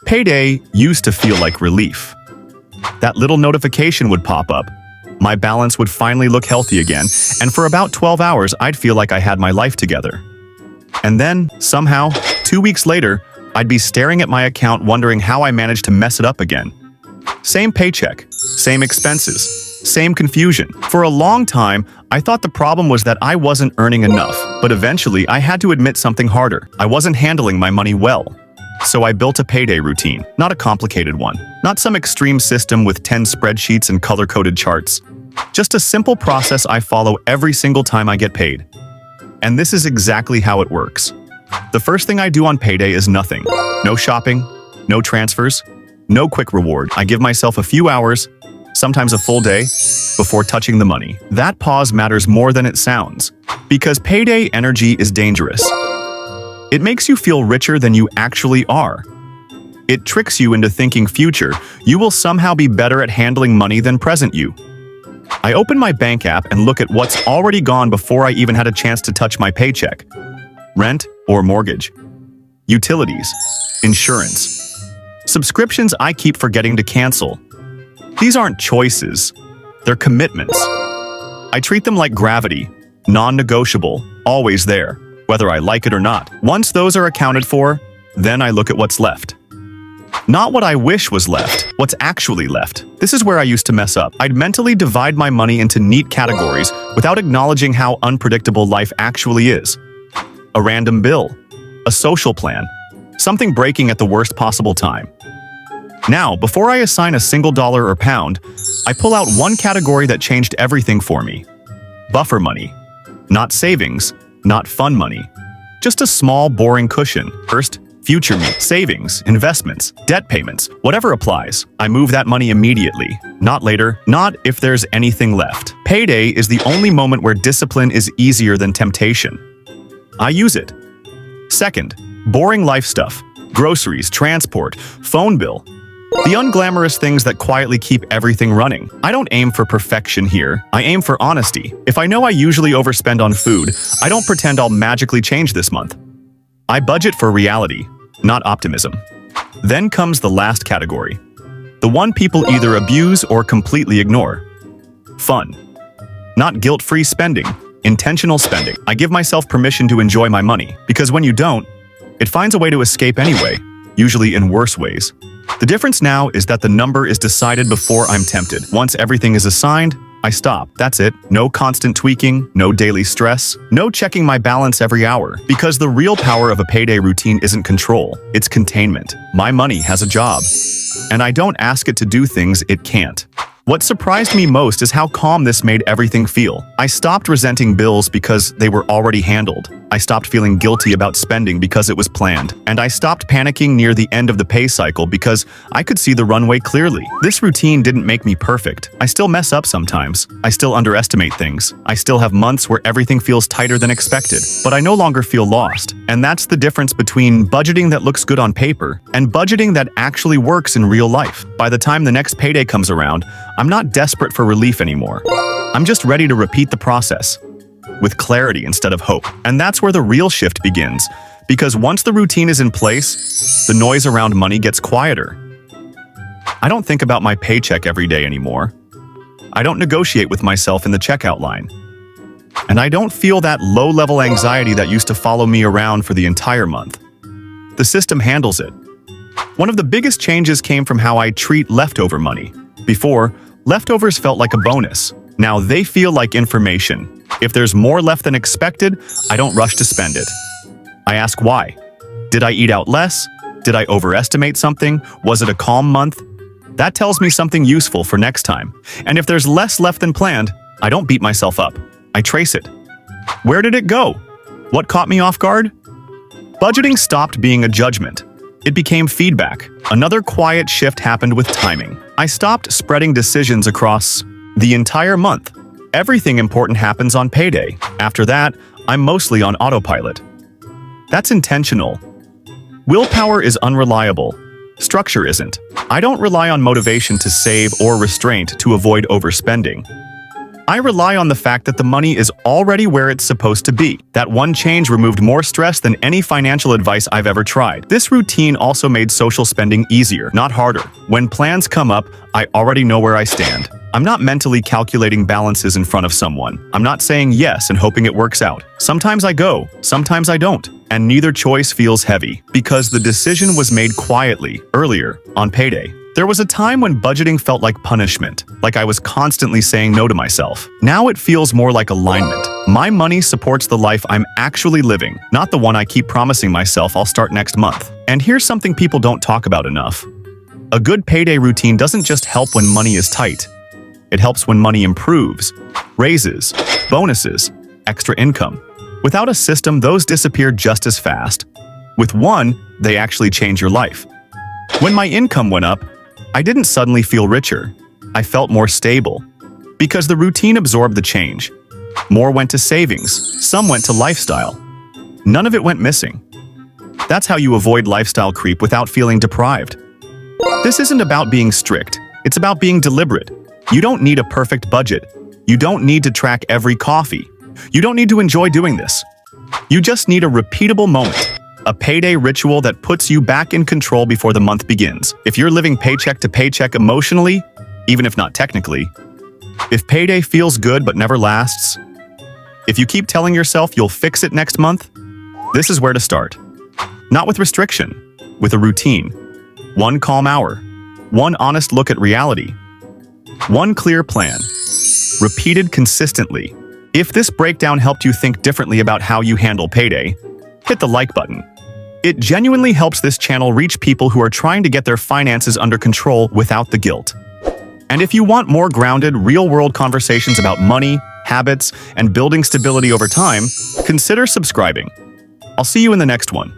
Payday used to feel like relief. That little notification would pop up. My balance would finally look healthy again, and for about 12 hours, I'd feel like I had my life together. And then, somehow, 2 weeks later, I'd be staring at my account wondering how I managed to mess it up again. Same paycheck, same expenses, same confusion. For a long time, I thought the problem was that I wasn't earning enough, but eventually I had to admit something harder. I wasn't handling my money well. So I built a payday routine, not a complicated one, not some extreme system with 10 spreadsheets and color-coded charts. Just a simple process I follow every single time I get paid. And this is exactly how it works. The first thing I do on payday is nothing. No shopping, no transfers, no quick reward. I give myself a few hours, sometimes a full day, before touching the money. That pause matters more than it sounds, because payday energy is dangerous. It makes you feel richer than you actually are. It tricks you into thinking future, you will somehow be better at handling money than present you. I open my bank app and look at what's already gone before I even had a chance to touch my paycheck. Rent or mortgage, utilities, insurance, subscriptions I keep forgetting to cancel. These aren't choices, they're commitments. I treat them like gravity, non-negotiable, always there, whether I like it or not. Once those are accounted for, then I look at what's left. Not what I wish was left, what's actually left. This is where I used to mess up. I'd mentally divide my money into neat categories without acknowledging how unpredictable life actually is. A random bill, a social plan, something breaking at the worst possible time. Now, before I assign a single dollar or pound, I pull out one category that changed everything for me. Buffer money. Not savings, not fun money. Just a small, boring cushion. First, future me, savings, investments, debt payments, whatever applies. I move that money immediately, not later, not if there's anything left. Payday is the only moment where discipline is easier than temptation. I use it. Second, boring life stuff. Groceries, transport, phone bill. The unglamorous things that quietly keep everything running. I don't aim for perfection here. I aim for honesty. If I know I usually overspend on food, I don't pretend I'll magically change this month. I budget for reality, not optimism. Then comes the last category. The one people either abuse or completely ignore. Fun. Not guilt-free spending, intentional spending. I give myself permission to enjoy my money, because when you don't, it finds a way to escape anyway, usually in worse ways. The difference now is that the number is decided before I'm tempted. Once everything is assigned, I stop. That's it. No constant tweaking, no daily stress, no checking my balance every hour. Because the real power of a payday routine isn't control, it's containment. My money has a job, and I don't ask it to do things it can't. What surprised me most is how calm this made everything feel. I stopped resenting bills because they were already handled. I stopped feeling guilty about spending because it was planned. And I stopped panicking near the end of the pay cycle because I could see the runway clearly. This routine didn't make me perfect. I still mess up sometimes. I still underestimate things. I still have months where everything feels tighter than expected. But I no longer feel lost. And that's the difference between budgeting that looks good on paper and budgeting that actually works in real life. By the time the next payday comes around, I'm not desperate for relief anymore. I'm just ready to repeat the process, with clarity instead of hope. And that's where the real shift begins, because once the routine is in place, the noise around money gets quieter. I don't think about my paycheck every day anymore. I don't negotiate with myself in the checkout line. And I don't feel that low-level anxiety that used to follow me around for the entire month. The system handles it. One of the biggest changes came from how I treat leftover money. Before, leftovers felt like a bonus. Now they feel like information. If there's more left than expected, I don't rush to spend it. I ask why. Did I eat out less? Did I overestimate something? Was it a calm month? That tells me something useful for next time. And if there's less left than planned, I don't beat myself up. I trace it. Where did it go? What caught me off guard? Budgeting stopped being a judgment. It became feedback. Another quiet shift happened with timing. I stopped spreading decisions across the entire month. Everything important happens on payday. After that, I'm mostly on autopilot. That's intentional. Willpower is unreliable. Structure isn't. I don't rely on motivation to save or restraint to avoid overspending. I rely on the fact that the money is already where it's supposed to be. That one change removed more stress than any financial advice I've ever tried. This routine also made social spending easier, not harder. When plans come up, I already know where I stand. I'm not mentally calculating balances in front of someone. I'm not saying yes and hoping it works out. Sometimes I go, sometimes I don't. And neither choice feels heavy, because the decision was made quietly, earlier, on payday. There was a time when budgeting felt like punishment, like I was constantly saying no to myself. Now it feels more like alignment. My money supports the life I'm actually living, not the one I keep promising myself I'll start next month. And here's something people don't talk about enough. A good payday routine doesn't just help when money is tight. It helps when money improves, raises, bonuses, extra income. Without a system, those disappear just as fast. With one, they actually change your life. When my income went up, I didn't suddenly feel richer. I felt more stable. Because the routine absorbed the change. More went to savings, some went to lifestyle. None of it went missing. That's how you avoid lifestyle creep without feeling deprived. This isn't about being strict, it's about being deliberate. You don't need a perfect budget. You don't need to track every coffee. You don't need to enjoy doing this. You just need a repeatable moment. A payday ritual that puts you back in control before the month begins. If you're living paycheck to paycheck emotionally, even if not technically, if payday feels good but never lasts, if you keep telling yourself you'll fix it next month, this is where to start. Not with restriction, with a routine. One calm hour. One honest look at reality. One clear plan. Repeated consistently. If this breakdown helped you think differently about how you handle payday, hit the like button. It genuinely helps this channel reach people who are trying to get their finances under control without the guilt. And if you want more grounded, real-world conversations about money, habits, and building stability over time, consider subscribing. I'll see you in the next one.